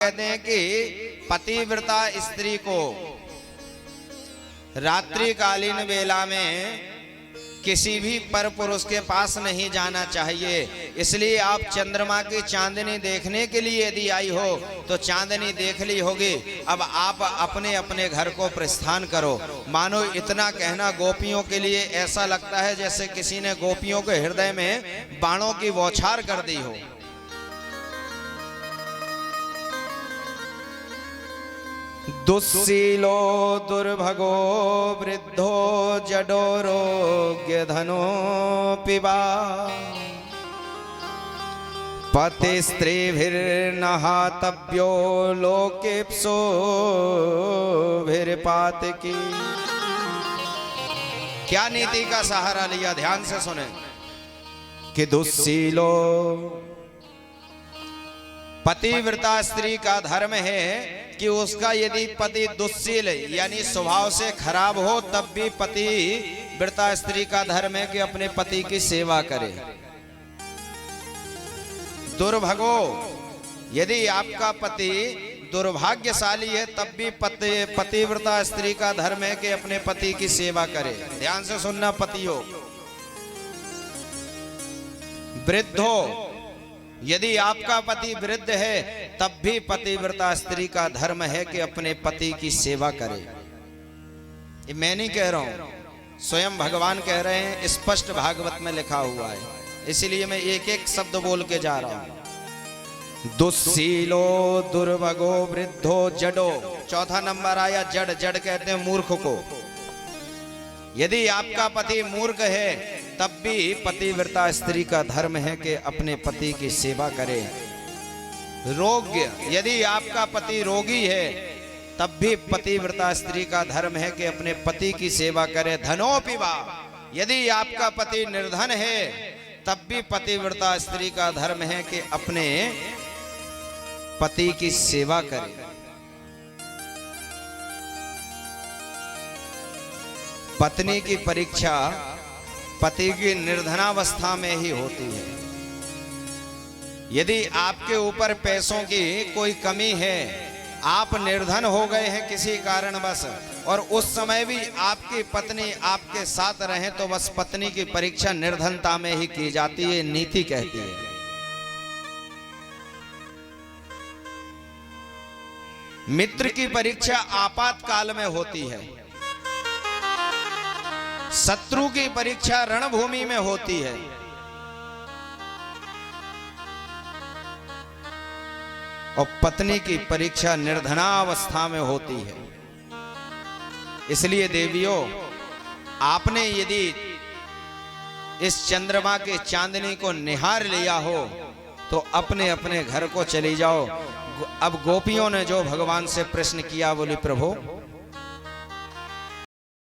कहते हैं कि पतिव्रता स्त्री को रात्रिकालीन वेला में किसी भी पर पुरुष के पास नहीं जाना चाहिए। इसलिए आप चंद्रमा की चांदनी देखने के लिए यदि आई हो तो चांदनी देख ली होगी, अब आप अपने अपने घर को प्रस्थान करो। मानो इतना कहना गोपियों के लिए ऐसा लगता है जैसे किसी ने गोपियों के हृदय में बाणों की बौछार कर दी हो। दुस्सीलो दुर्भगो वृद्धो जडोरोग्य धनो पिबा पति स्त्रीभिर्नहातव्यो लोकेप्सोभिर्पातकी। क्या नीति का सहारा लिया, ध्यान से सुने कि दुस्सीलो पतिव्रता स्त्री का धर्म है कि उसका यदि पति दुस्सील यानी स्वभाव से खराब हो तब भी पतिव्रता स्त्री का धर्म है कि अपने पति की सेवा करे। दुर्भगो यदि आपका पति दुर्भाग्यशाली है तब भी पतिव्रता स्त्री का धर्म है कि अपने पति की सेवा करे। ध्यान से सुनना पतियों। वृद्धो यदि आपका पति वृद्ध है तब भी पतिव्रता स्त्री का धर्म है कि अपने पति की सेवा करे। ये मैं नहीं कह रहा हूं, स्वयं भगवान कह रहे हैं, स्पष्ट भागवत में लिखा हुआ है, इसलिए मैं एक एक शब्द बोल के जा रहा हूं। दुस्सीलो दुर्भगो वृद्धो जडो, चौथा नंबर आया जड़। जड़ कहते हैं मूर्ख को। यदि आपका पति मूर्ख है तब भी पतिव्रता स्त्री का धर्म है कि अपने पति की सेवा करे। रोग्य यदि आपका पति रोगी है तब भी पतिव्रता स्त्री का धर्म है कि अपने पति की सेवा करे। धनोपिवा यदि आपका पति निर्धन है तब भी पतिव्रता स्त्री का धर्म है कि अपने पति की सेवा करे। पत्नी की परीक्षा पति की निर्धनावस्था में ही होती है। यदि आपके ऊपर पैसों की कोई कमी है, आप निर्धन हो गए हैं किसी कारणवश, और उस समय भी आपकी पत्नी आपके साथ रहे तो बस पत्नी की परीक्षा निर्धनता में ही की जाती है, नीति कहती है। मित्र की परीक्षा आपातकाल में होती है। शत्रु की परीक्षा रणभूमि में होती है। और पत्नी की परीक्षा निर्धनावस्था में होती है। इसलिए देवियों, आपने यदि इस चंद्रमा के चांदनी को निहार लिया हो तो अपने अपने घर को चली जाओ। अब गोपियों ने जो भगवान से प्रश्न किया, बोली प्रभु